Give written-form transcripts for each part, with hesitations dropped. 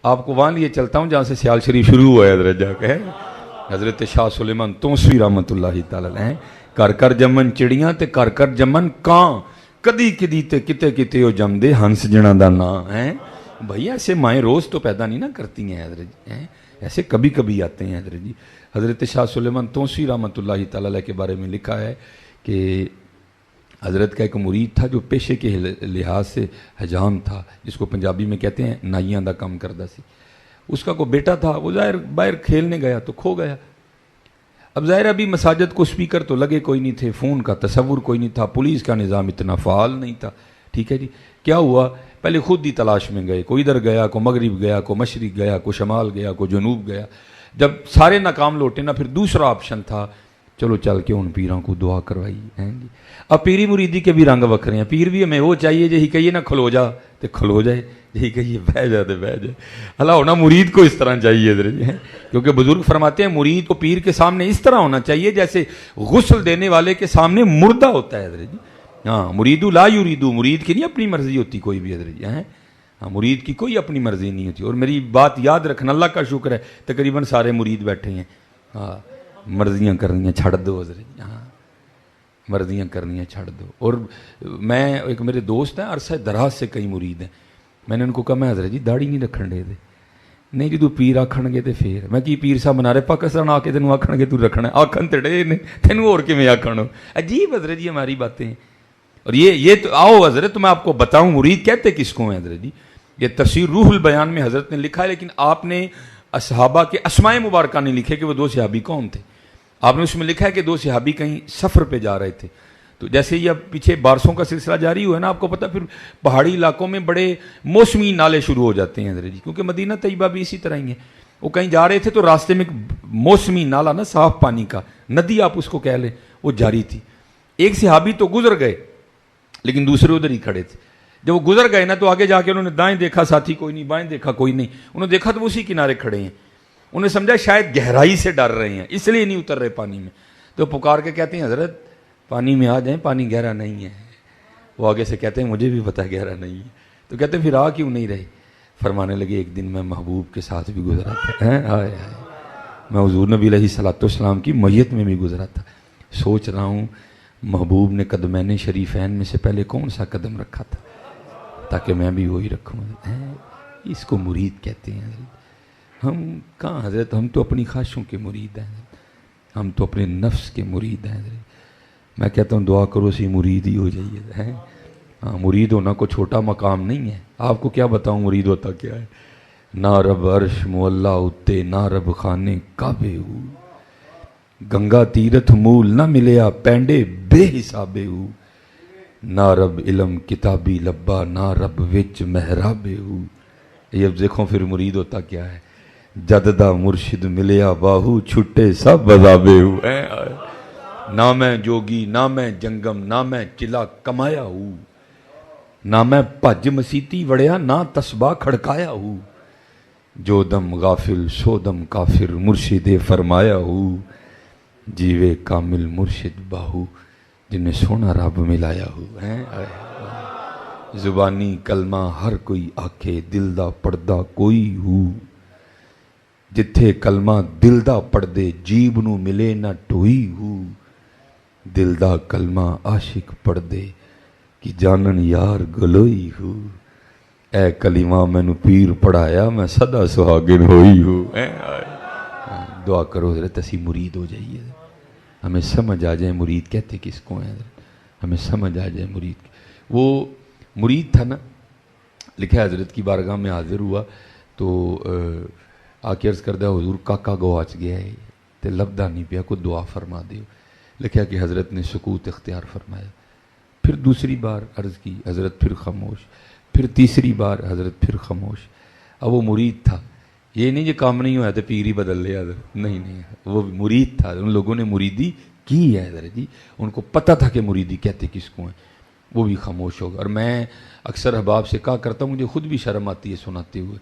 آپ کو وہاں لیے چلتا ہوں جہاں سے سیال شریف شروع ہوا ہے حضرت جا کے. حضرت شاہ سلیمان توسوی رحمت اللہ تعالی علیہ کر کر جمن چڑیاں تے کر کر جمن کان کدی کدی تے کتے کتے او جم دے ہنس جنا دا نا ہے. بھائی ایسے مائیں روز تو پیدا نہیں نہ کرتی ہیں حضرت جی, ایسے کبھی کبھی آتے ہیں حضرت جی. حضرت شاہ سلیمان توسوی رحمت اللہ تعالی علیہ کے بارے میں لکھا ہے کہ حضرت کا ایک مرید تھا جو پیشے کے لحاظ سے حجام تھا, جس کو پنجابی میں کہتے ہیں نائیاں دا کام کردا سی. اس کا کوئی بیٹا تھا, وہ ظاہر باہر کھیلنے گیا تو کھو گیا. اب ظاہر ابھی مساجد کو سپیکر تو لگے کوئی نہیں تھے, فون کا تصور کوئی نہیں تھا, پولیس کا نظام اتنا فعال نہیں تھا. ٹھیک ہے جی. کیا ہوا, پہلے خود ہی تلاش میں گئے, کوئی ادھر گیا, کوئی مغرب گیا, کوئی مشرق گیا, کوئی شمال گیا, کوئی جنوب گیا. جب سارے ناکام لوٹے نا, پھر دوسرا آپشن تھا چلو چل کے ان پیروں کو دعا کروائی ہیں جی. اب پیری مریدی کے بھی رنگ وکھرے ہیں. پیر بھی ہمیں وہ چاہیے جی کہیے نا کھلو جا تو کھلو جائے, یہی کہیے بہ جا تو بہ جائے. اللہ ہونا مرید کو اس طرح چاہیے حضرت جی, کیونکہ بزرگ فرماتے ہیں مرید کو پیر کے سامنے اس طرح ہونا چاہیے جیسے غسل دینے والے کے سامنے مردہ ہوتا ہے حضرت جی. ہاں مریدو لا یریدو, مرید کی نہیں اپنی مرضی ہوتی کوئی بھی حضرت جی. ہاں مرید کی کوئی اپنی مرضی نہیں ہوتی. اور میری بات یاد رکھنا, اللہ کا شکر ہے تقریباً سارے مرید بیٹھے ہیں. ہاں مرضیاں کرنیاں چھڑ دو حضرت جی, ہاں مرضیاں کرنیاں چھڑ دو. اور میں ایک میرے دوست ہیں عرصہ دراز سے کئی مرید ہیں, میں نے ان کو کہا میں حضرت جی داڑھی نہیں رکھن دے دے. نہیں جی تو پیر آکھن گے تو پھر میں کی پیر صاحب بنا رہے پاکستان آ کے تینوں آکھن گے تو رکھنا, آکھن تے ڈے نے تینوں اور کیویں آکھن. عجیب حضرت جی ہماری باتیں ہیں. اور یہ تو آؤ حضرت تو میں آپ کو بتاؤں مرید کہتے کس کو ہیں حضرت جی. یہ تفسیر روح البیان میں حضرت نے لکھا ہے, لیکن آپ نے صحابہ کے اسماء مبارکہ نہیں لکھے کہ وہ دو صحابی کون تھے. آپ نے اس میں لکھا ہے کہ دو صحابی کہیں سفر پہ جا رہے تھے. تو جیسے یہ پیچھے بارسوں کا سلسلہ جاری ہوا ہے نا, آپ کو پتہ پھر پہاڑی علاقوں میں بڑے موسمی نالے شروع ہو جاتے ہیں حضرت جی, کیونکہ مدینہ طیبہ بھی اسی طرح ہی ہے. وہ کہیں جا رہے تھے تو راستے میں ایک موسمی نالا نا, صاف پانی کا ندی آپ اس کو کہہ لیں, وہ جاری تھی. ایک صحابی تو گزر گئے لیکن دوسرے ادھر ہی کھڑے تھے. جب وہ گزر گئے نا تو آگے جا کے انہوں نے دائیں دیکھا ساتھی کوئی نہیں, بائیں دیکھا کوئی نہیں. انہوں نے دیکھا تو وہ اسی کنارے کھڑے ہیں. انہوں نے سمجھا شاید گہرائی سے ڈر رہے ہیں اس لیے نہیں اتر رہے پانی میں. تو پکار کے کہتے ہیں حضرت پانی میں آ جائیں, پانی گہرا نہیں ہے. وہ آگے سے کہتے ہیں مجھے بھی پتہ گہرا نہیں ہے. تو کہتے ہیں پھر آ کیوں نہیں رہے. فرمانے لگے ایک دن میں محبوب کے ساتھ بھی گزرا تھا, میں حضور نبی علیہ الصلوۃ والسلام کی میت میں بھی گزرا تھا. سوچ رہا ہوں محبوب نے قدمین شریفین میں سے پہلے کون سا قدم رکھا تھا تاکہ میں بھی وہی رکھوں. اس کو مرید کہتے ہیں. ہم کہاں حضرت, ہم تو اپنی خواہشوں کے مرید ہیں, ہم تو اپنے نفس کے مرید ہیں. میں کہتا ہوں دعا کرو سی مرید ہی ہو جائیے. ہاں مرید ہونا کوئی چھوٹا مقام نہیں ہے. آپ کو کیا بتاؤں مرید ہوتا کیا ہے. نہ رب عرش مولا اتے, نہ رب خانے کعبے ہو, گنگا تیرتھ مول نہ ملیا پینڈے بے حسابے ہو, نہ رب علم کتابی لبا, نہ رب وچ محرابے ہو. یہ اب دیکھو پھر مرید ہوتا کیا ہے. جددہ مرشد ملیا باہو, چھٹے سب عذابے ہو. نہ میں جوگی, نہ میں جنگم, نہ میں چلا کمایا ہوں, نہ میں پج مسیتی وڑیا, نہ تسباہ کھڑکایا ہوں. جو دم غافل سو دم کافر, مرشد فرمایا ہوں. جیوے کامل مرشد باہو, جنہیں سونا رب ملایا ہو. زبانی کلمہ ہر کوئی آکھے, دل دا پڑدا کوئی ہو. جتھے کلمہ دل دا پڑھ دے, جیب نو ملے نہ ٹوئی ہو. دل دا کلمہ عاشق پڑھ دے, کہ جانن یار گلوئی ہو. اے کلمہ میں نو پیر پڑھایا, میں سدا سہاگن ہوئی ہو. دعا کرو حضرت اسی مرید ہو جائیے, ہمیں سمجھ آ جائے مرید کہتے کس کو ہیں حضرت, ہمیں سمجھ آ جائے مرید. وہ مرید تھا نا, لکھا حضرت کی بارگاہ میں حاضر ہوا تو آ کے عرض کردہ حضور کاکا گواچ گیا ہے تے لبدا نہیں پیا, کو دعا فرما دیو. لکھا کہ حضرت نے سکوت اختیار فرمایا. پھر دوسری بار عرض کی, حضرت پھر خاموش. پھر تیسری بار حضرت پھر خاموش. اب وہ مرید تھا, یہ نہیں جو کام نہیں ہوا تو پیر ہی بدل لیا, نہیں, وہ مرید تھا. ان لوگوں نے مریدی کی ہے حضرت جی, ان کو پتہ تھا کہ مریدی کہتے کس کو ہیں. وہ بھی خاموش ہوگا. اور میں اکثر احباب سے کہا کرتا ہوں, مجھے خود بھی شرم آتی ہے سناتے ہوئے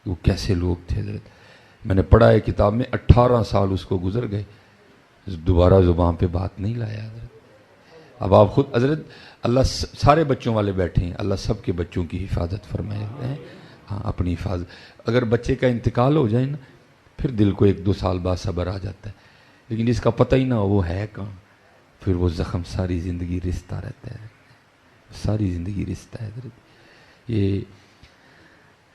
کہ وہ کیسے لوگ تھے حضرت. میں نے پڑھا ہے کتاب میں 18 سال اس کو گزر گئے, دوبارہ زبان پہ بات نہیں لایا حضرت. اب آپ خود حضرت, اللہ سارے بچوں والے بیٹھے ہیں, اللہ سب کے بچوں کی حفاظت فرمائے. ہاں اپنی حفاظت. اگر بچے کا انتقال ہو جائے نا پھر دل کو 1-2 سال بعد صبر آ جاتا ہے, لیکن جس کا پتہ ہی نہ ہو وہ ہے کہاں, پھر وہ زخم ساری زندگی رستا رہتا ہے, ساری زندگی رستا ہے. یہ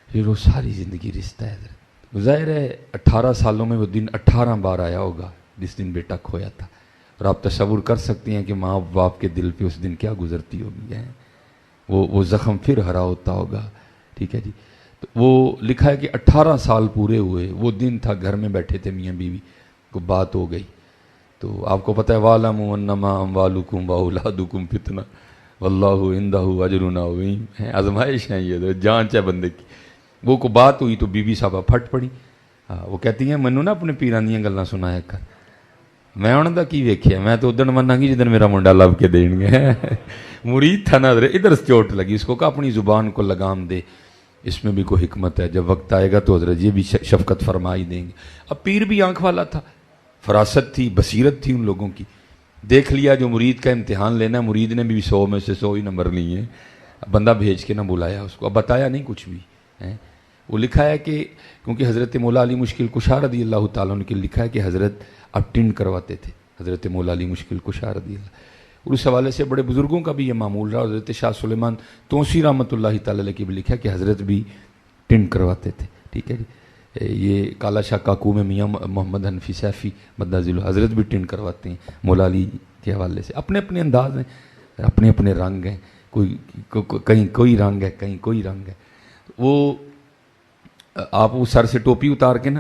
پھر وہ ساری زندگی رستا ہے. ظاہر ہے 18 سالوں میں وہ دن 18 بار آیا ہوگا جس دن بیٹا کھویا تھا, اور آپ تصور کر سکتے ہیں کہ ماں باپ کے دل پہ اس دن کیا گزرتی ہوگی. وہ زخم پھر ہرا ہوتا ہوگا. ٹھیک ہے جی. تو وہ لکھا ہے کہ 18 سال پورے ہوئے, وہ دن تھا گھر میں بیٹھے تھے میاں بیوی, کو بات ہو گئی. تو آپ کو پتہ ہے وَاعْلَمُوا أَنَّمَا أَمْوَالُكُمْ وَأَوْلَادُكُمْ فِتْنَةٌ وَاللَّهُ عِندَهُ أَجْرٌ عَظِيمٌ. آزمائش ہے یہ, جانچ ہے بندے کی. وہ کو بات ہوئی تو بی بی صاحبہ پھٹ پڑی. وہ کہتی ہیں منو نا اپنے پیران دیاں گلاں سنایا کر, میں انہوں دا کی ویکھیا, میں تو ادھر مننا گی جدن میرا منڈا لب کے دیں گے. مرید تھا نا ادھر چوٹ لگی, اس کو کہا اپنی زبان کو لگام دے, اس میں بھی کوئی حکمت ہے, جب وقت آئے گا تو حضرت یہ بھی شفقت فرمائی دیں گے. اب پیر بھی آنکھ والا تھا, فراست تھی, بصیرت تھی ان لوگوں کی. دیکھ لیا جو مرید کا امتحان لینا ہے, مرید نے بھی 100 میں سے 100 ہی نمبر لیے. بندہ بھیج کے نہ بلایا اس کو, اب بتایا نہیں کچھ بھی. وہ لکھا ہے کہ کیونکہ حضرت مولا علی مشکل کشا رضی اللہ تعالیٰ عنہ کے لکھا ہے کہ حضرت اٹینڈ کرواتے تھے, حضرت مولا علی مشکل کشا رضی اللہ. اور اس حوالے سے بڑے بزرگوں کا بھی یہ معمول رہا. حضرت شاہ سلیمان توسی رحمۃ اللہ تعالیٰ علیہ کی بھی لکھا ہے کہ حضرت بھی ٹینڈ کرواتے تھے. ٹھیک ہے جی. یہ کالا شاہ کاکو میں میاں محمد حنفی سیفی مداذل حضرت بھی ٹینڈ کرواتے ہیں مولا علی کے حوالے سے. اپنے اپنے انداز ہیں, اپنے اپنے رنگ ہیں, کہیں کوئی رنگ ہے, کہیں کوئی رنگ ہے. وہ آپ وہ سر سے ٹوپی اتار کے نا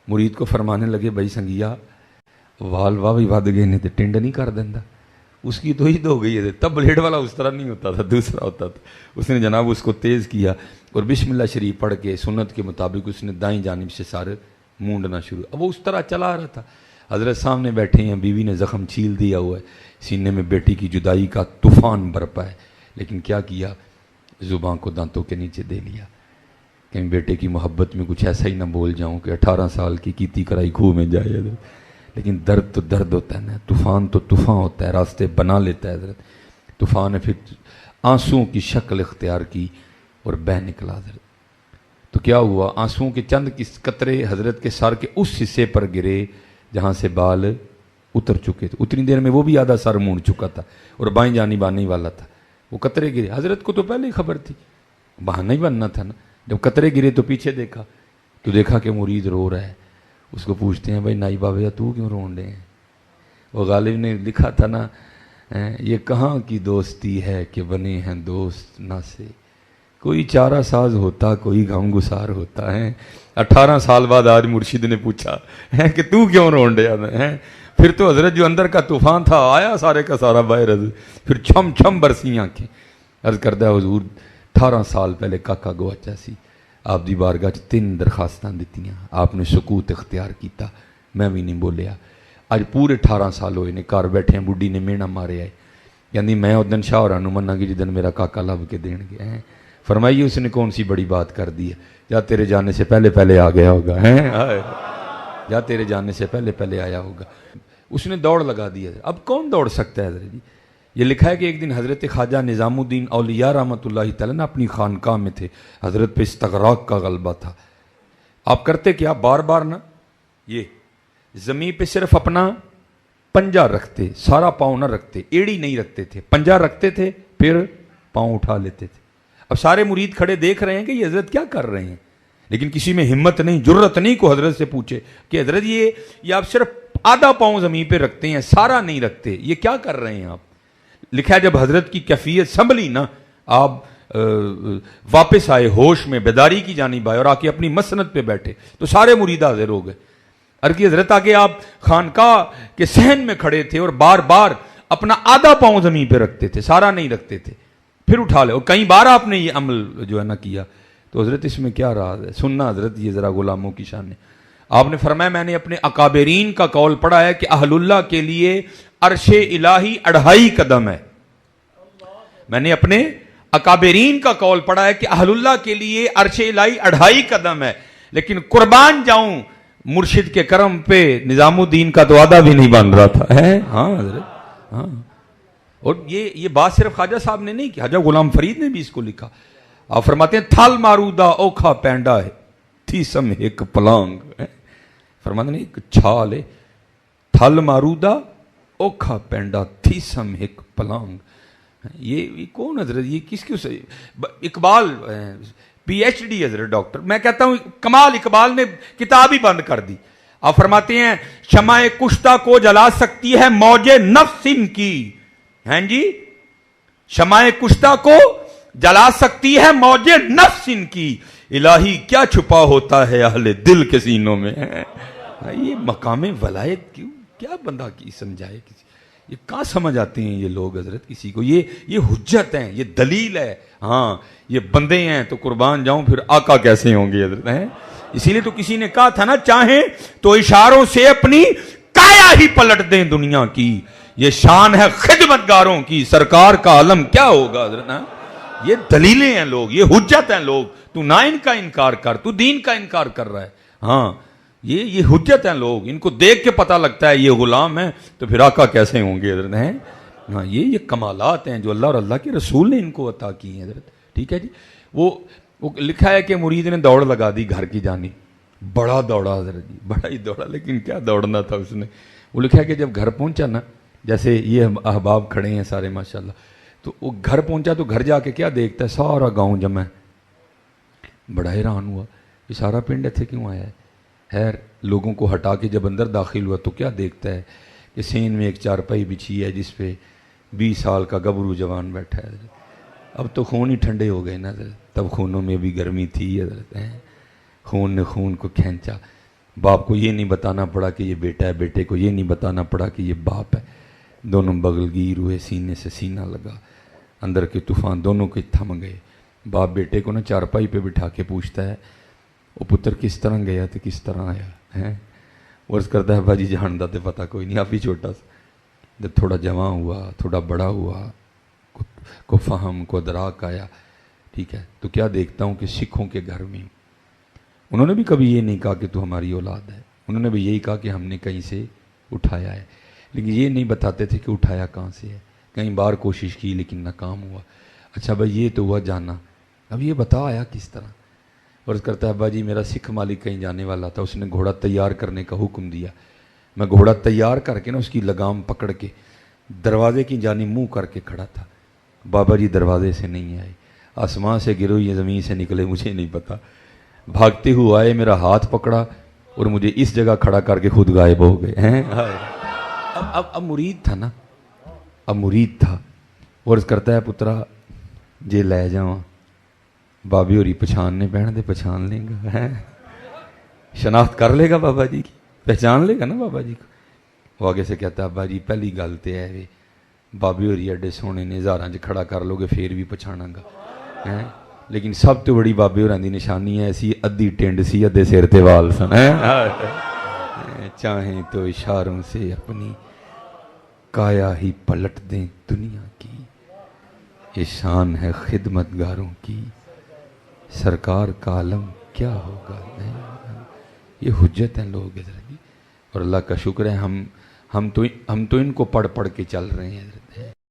مرید کو فرمانے لگے بھائی سنگیا وال واہ بھی ود گئے نے تے ٹنڈ نہیں کر دینا. اس کی تو عید ہو گئی ہے. تب بلیڈ والا اس طرح نہیں ہوتا تھا, دوسرا ہوتا تھا. اس نے جناب اس کو تیز کیا اور بسم اللہ شریف پڑھ کے سنت کے مطابق اس نے دائیں جانب سے سارے مونڈنا شروع. اب وہ اس طرح چلا رہا تھا. حضرت سامنے بیٹھے ہیں, بیوی نے زخم چھیل دیا ہوا ہے, سینے میں بیٹی کی جدائی کا طوفان برپا ہے, لیکن کیا کیا, زبان کو دانتوں کے نیچے دے لیا. کہیں بیٹے کی محبت میں کچھ ایسا ہی نہ بول جاؤں کہ 18 سال کی کیتی کرائی کھو میں جائے. لیکن درد تو درد ہوتا ہے نا, طوفان تو طوفان ہوتا ہے, راستے بنا لیتا ہے حضرت. طوفان نے پھر آنسوؤں کی شکل اختیار کی اور بہہ نکلا حضرت. تو کیا ہوا, آنسوؤں کے چند قطرے حضرت کے سر کے اس حصے پر گرے جہاں سے بال اتر چکے تھے. اتنی دیر میں وہ بھی آدھا سر مونڈ چکا تھا اور بائیں جانب آنے والا تھا. وہ قطرے گرے. حضرت کو تو پہلے ہی خبر تھی, بہانہ ہی بننا تھا نا. جب قطرے گرے تو پیچھے دیکھا تو دیکھا کہ مرید رو رہا ہے. اس کو پوچھتے ہیں بھائی نائی بابا تو کیوں رون رہے ہیں؟ وہ غالب نے لکھا تھا نا, یہ کہاں کی دوستی ہے کہ بنے ہیں دوست نہ سے, کوئی چارہ ساز ہوتا کوئی غم گسار ہوتا ہے. 18 سال بعد آج مرشد نے پوچھا کہ تو کیوں رون رہا ہے؟ پھر تو حضرت جو اندر کا طوفان تھا آیا سارے کا سارا باہر. پھر چھم چھم برسی آنکھیں. عرض کردہ حضور 18 سال پہلے کاکا گواچا سی, آپ دی بارگاہ 3 درخواستاں دیتیاں, آپ نے سکوت اختیار کیتا, میں بھی نہیں بولیا. اج پورے 18 سال ہوئے نے, گھر بیٹھے ہیں, بڈھی نے مینا مارے آئے, یعنی میں ادن شاہ ہوراں نوں مننا گی جدن میرا کاکا لب کے دین گے. فرمائیے اس نے کون سی بڑی بات کر دی ہے, یا تیرے جانے سے پہلے پہلے آ گیا ہوگا, یا تیرے جانے سے پہلے پہلے آیا ہوگا. اس نے دوڑ لگا دی ہے. اب کون دوڑ سکتا ہے حضرت جی؟ یہ لکھا ہے کہ ایک دن حضرت خواجہ نظام الدین اولیاء رحمۃ اللہ تعالیٰ نے اپنی خانقاہ میں تھے. حضرت پہ استغراق کا غلبہ تھا. آپ کرتے کیا, بار بار نا یہ زمین پہ صرف اپنا پنجا رکھتے, سارا پاؤں نہ رکھتے, ایڑی نہیں رکھتے تھے, پنجا رکھتے تھے, پھر پاؤں اٹھا لیتے تھے. اب سارے مرید کھڑے دیکھ رہے ہیں کہ یہ حضرت کیا کر رہے ہیں, لیکن کسی میں ہمت نہیں, جرت نہیں کو حضرت سے پوچھے کہ حضرت یہ آپ صرف آدھا پاؤں زمین پہ رکھتے ہیں, سارا نہیں رکھتے, یہ کیا کر رہے ہیں آپ؟ لکھا ہے جب حضرت کی کیفیت سنبھلی نا, آپ واپس آئے, ہوش میں بیداری کی جانب آئے اور آ کے اپنی مسند پہ بیٹھے تو سارے مرید حاضر ہو گئے. ارکی حضرت آگے آپ خانقاہ کے صحن میں کھڑے تھے اور بار بار اپنا آدھا پاؤں زمین پہ رکھتے تھے, سارا نہیں رکھتے تھے, پھر اٹھا لے. اور کئی بار آپ نے یہ عمل جو ہے نا کیا. تو حضرت اس میں کیا راز ہے, سننا حضرت یہ ذرا غلاموں کی شان ہے. آپ نے فرمایا میں نے اپنے اکابرین کا قول پڑھا ہے کہ اہل اللہ کے لیے عرش الہی 2.5 قدم ہے. میں نے اپنے اکابرین کا قول پڑھا ہے کہ اہل اللہ کے لیے عرش الہی 2.5 قدم ہے, لیکن قربان جاؤں مرشد کے کرم پہ نظام الدین کا تو آدھا بھی نہیں بن رہا تھا. ہاں حضرت, ہاں. اور یہ بات صرف خواجہ صاحب نے نہیں کی, خواجہ غلام فرید نے بھی اس کو لکھا. آپ فرماتے ہیں تھل مارودہ اوکھا پینڈا ہے تھی سم ایک پلانگ. فرماتے ہیں ایک چھال ہے تھل مارودہ اوکھا پینڈا تھی سم ایک پلانگ. یہ کون حضرت, یہ کس کی سے اقبال پی ایچ ڈی حضرت ڈاکٹر. میں کہتا ہوں کمال اقبال نے کتاب ہی بند کر دی. آپ فرماتے ہیں شمع کشتہ کو جلا سکتی ہے موج نفس ان کی. ہیں جی, شمع کشتہ کو جلا سکتی ہے موج نفس ان کی, الہی کیا چھپا ہوتا ہے اہل دل کے سینوں میں. یہ مقام ولایت کیوں, کیا بندہ کی سمجھائے کسی, یہ کہاں سمجھ آتے ہیں یہ لوگ حضرت کسی کو. یہ حجت ہیں, یہ دلیل ہے. ہاں یہ بندے ہیں تو قربان جاؤں, پھر آقا کیسے ہوں گے حضرت ہیں. اسی لیے تو کسی نے کہا تھا نا, چاہیں تو اشاروں سے اپنی کایا ہی پلٹ دیں دنیا کی, یہ شان ہے خدمتگاروں کی, سرکار کا علم کیا ہوگا حضرت. یہ دلیلیں ہیں لوگ, یہ حجت ہیں لوگ. تو نہ ان کا انکار کر, تو دین کا انکار کر رہا ہے. ہاں یہ حجت ہیں لوگ, ان کو دیکھ کے پتہ لگتا ہے یہ غلام ہیں, تو پھر آقا کیسے ہوں گے حضرت ہیں. ہاں یہ کمالات ہیں جو اللہ اور اللہ کے رسول نے ان کو عطا کی ہیں حضرت. ٹھیک ہے جی. وہ لکھا ہے کہ مرید نے دوڑ لگا دی گھر کی جانی, بڑا دوڑا حضرت جی, بڑا ہی دوڑا, لیکن کیا دوڑنا تھا اس نے. وہ لکھا ہے کہ جب گھر پہنچا نا, جیسے یہ احباب کھڑے ہیں سارے ماشاءاللہ, تو وہ گھر پہنچا تو گھر جا کے کیا دیکھتا ہے, سارا گاؤں جمع ہے. بڑا حیران ہوا, یہ سارا پنڈ ایتھے کیوں آیا ہے. خیر لوگوں کو ہٹا کے جب اندر داخل ہوا تو کیا دیکھتا ہے کہ سین میں ایک چارپائی بچھی ہے جس پہ 20 سال کا گبرو جوان بیٹھا ہے. اب تو خون ہی ٹھنڈے ہو گئے نا حضرت, تب خونوں میں بھی گرمی تھی حضرت. خون نے خون کو کھینچا. باپ کو یہ نہیں بتانا پڑا کہ یہ بیٹا ہے, بیٹے کو یہ نہیں بتانا پڑا کہ یہ باپ ہے. دونوں بغل گیر ہوئے, سینے سے سینہ لگا, اندر کے طوفان دونوں کے تھم گئے. باپ بیٹے کو نا چارپائی پہ بٹھا کے پوچھتا ہے, وہ پتر کس طرح گیا تو کس طرح آیا ہے. عرض کرتا ہے باجی جاندا تے پتہ کوئی نہیں, آپ ہی چھوٹا سا. جب تھوڑا جوان ہوا, تھوڑا بڑا ہوا, کو فہم کو ادراک آیا, ٹھیک ہے, تو کیا دیکھتا ہوں کہ سکھوں کے گھر میں انہوں نے بھی کبھی یہ نہیں کہا کہ تو ہماری اولاد ہے, انہوں نے بھی یہی کہا کہ ہم نے کہیں سے اٹھایا ہے, لیکن یہ نہیں بتاتے تھے کہ اٹھایا کہاں سے ہے. کئی بار کوشش کی لیکن ناکام ہوا. اچھا بھائی یہ تو ہوا جانا, اب یہ بتا آیا کس طرح. عرض کرتا ہے ابا جی میرا سکھ مالک کہیں جانے والا تھا, اس نے گھوڑا تیار کرنے کا حکم دیا. میں گھوڑا تیار کر کے نا اس کی لگام پکڑ کے دروازے کی جانب منہ کر کے کھڑا تھا. بابا جی دروازے سے نہیں آئے, آسمان سے گرو یا زمین سے نکلے مجھے نہیں پتا. بھاگتے ہوئے آئے, میرا ہاتھ پکڑا اور مجھے اس جگہ کھڑا کر کے خود غائب ہو گئے ہیں. اب مرید تھا نا, اب مرید تھا. عرض کرتا ہے پترا جے لے جاؤں بابی ہوری پچھاننے پہن دے, پچھان لیں گا, شناخت کر لے گا بابا جی کی, پہچان لے گا نا بابا جی کو. وہ آگے سے کہتا ہے ابا جی پہلی گل تو ہے وے بابی ہوری ایڈے سونے نے ہزاراں چ کھڑا کر لو گے پھر بھی پچھانا گا, لیکن سب تو بڑی بابے ہوراں دی نشانی ہے ایسی ادھی ٹنڈ سی ادھے سر تے وال سن. چاہیں تو اشاروں سے اپنی کایا ہی پلٹ دیں دنیا کی, یہ شان ہے خدمتگاروں کی, سرکار کا عالم کیا ہوگا. یہ حجت ہیں لوگ حضرت. اور اللہ کا شکر ہے ہم تو ان کو پڑھ پڑھ کے چل رہے ہیں حضرت.